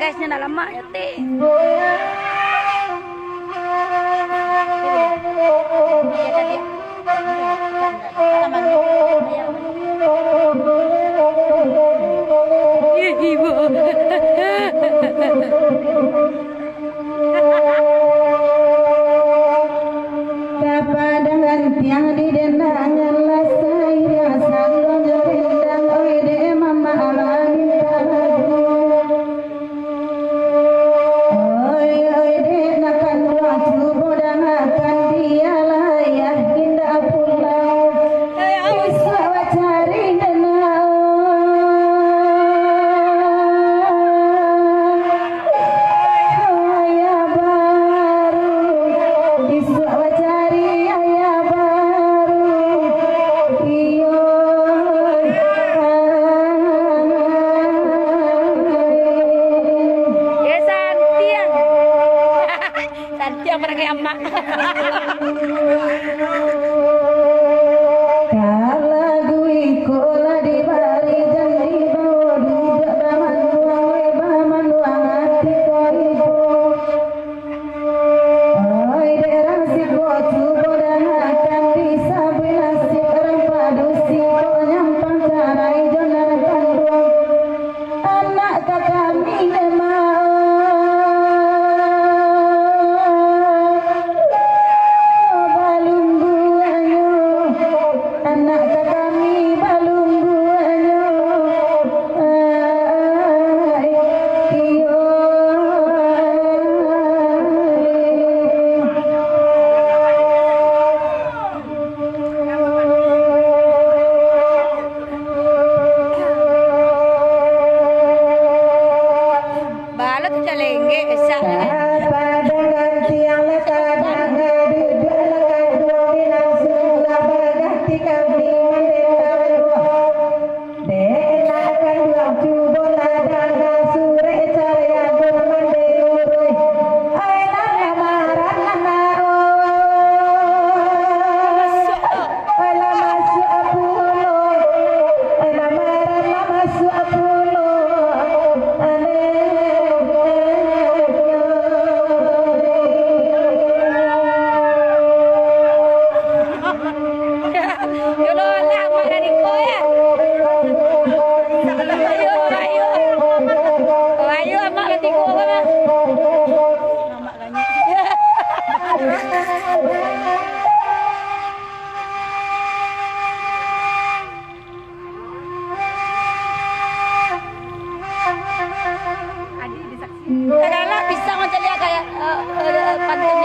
Gasnya dah lama ya teh. Ibu. Bapak dengan tiang di dendang lasai rasan dendang oi de mama alani oi oi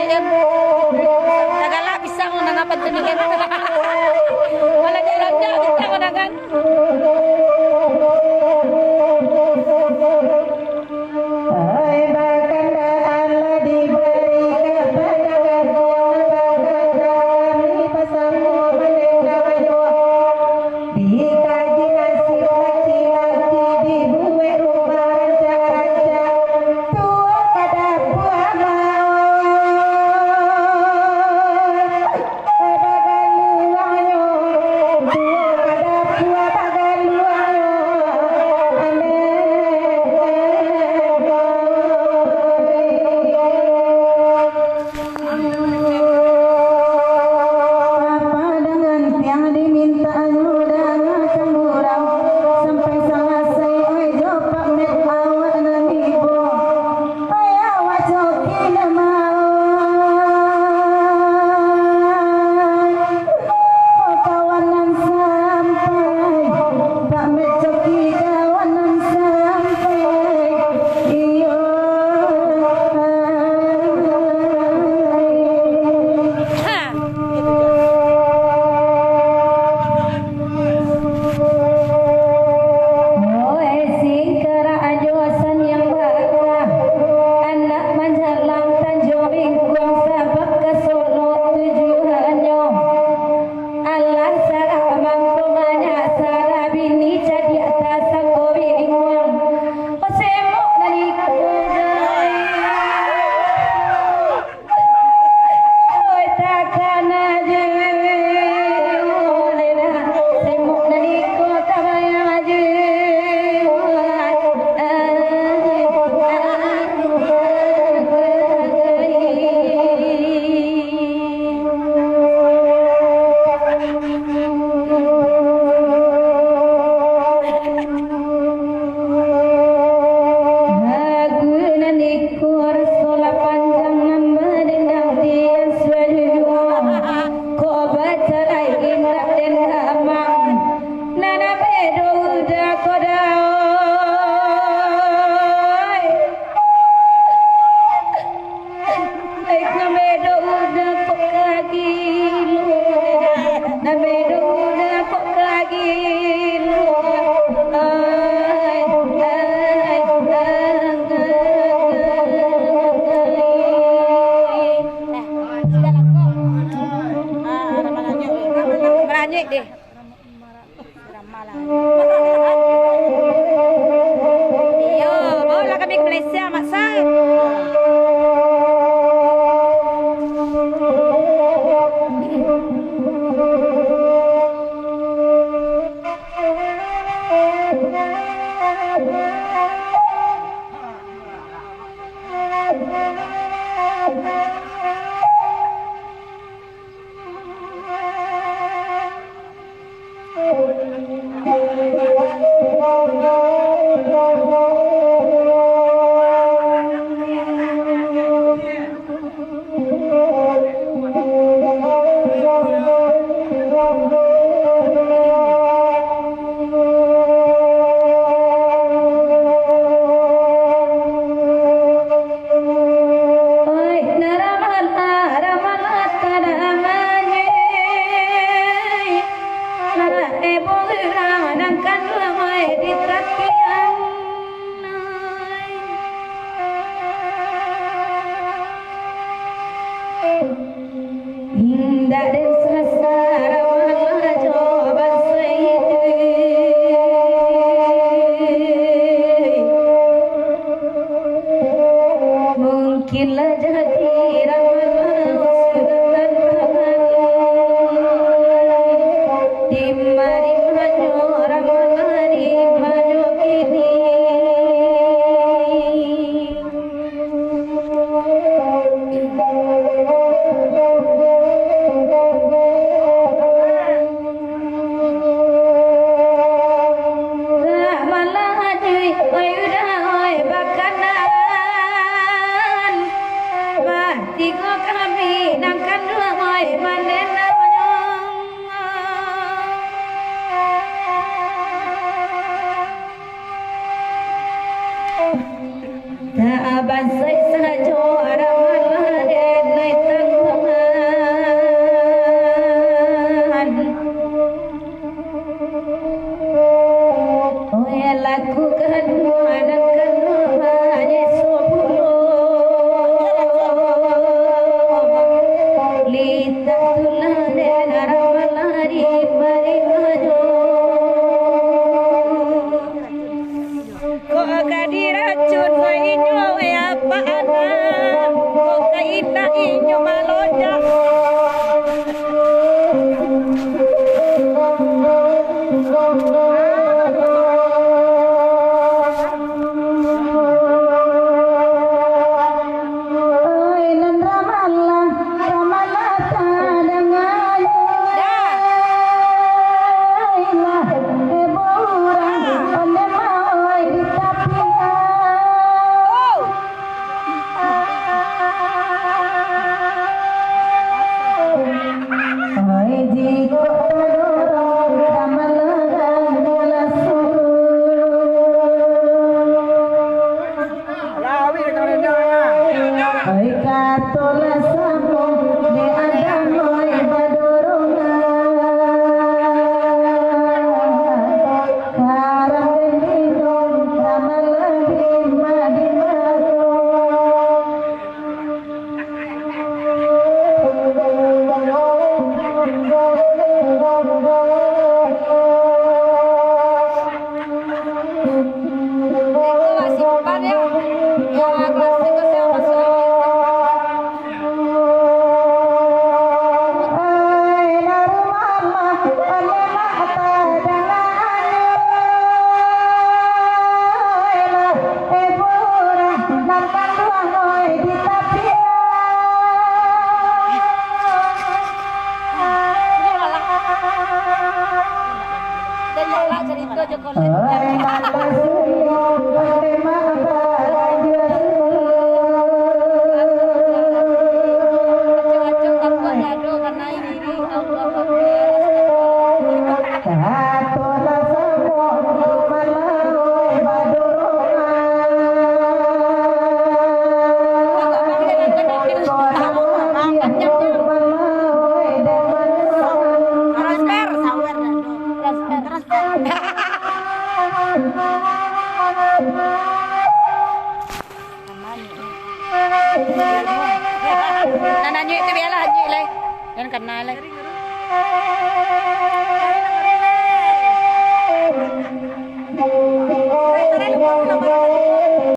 yan. Tagala, bisa mo nangapan tumingin. Wala jalan niya, bisa mo nagan. Hai bakanda Allah diberi kepada kami pasamu mendengar dikaji nasib laki-laki dibuat rumah raja-raja tua pada buah pagaluanyo tua pada buah pagaluanyo apa dengan tiang diminta udah kemurang sampai selesai oi jopak met awak nami bo oi awak coki kawanan sampai pak met coki kawanan sampai iyo Ha! Oe singkara ajosan yang bahagia anak menjalang Tanjung Bingkong sabab ke Solo tujuannya Allah sarah mangkumanya sarah bini jadi atas aku bingkong semok dari kudai oi takkan aja semok dari kota bayang aja Hagunan ikut sekolah panjang nambah dendang dia sejuang kau baca lagi nak dan hamam nana bedo udah kodai naik na bedo udah kok kaki lu na bedo udah kok kaki lu Meranyik deh. Ramalan. Yo, bawa kami ke Malaysia, Mak Sai. Oi naraman araman tanamanye nara ebulira nangkan lamai ditrakian Indah dan sasara malah coba mungkinlah jadi ramalan sudah di mari maju ramalan di maju kini Tiga kami nangkan dua mai manden namanya chocolate. Ay malasuri Bante maapa Aco-aco kamu gado karena ini Allah Akbar. Satu lasamu Malawi Badurungan Nah, nanya itu biarlah, nanya lah. Kan kenal lah.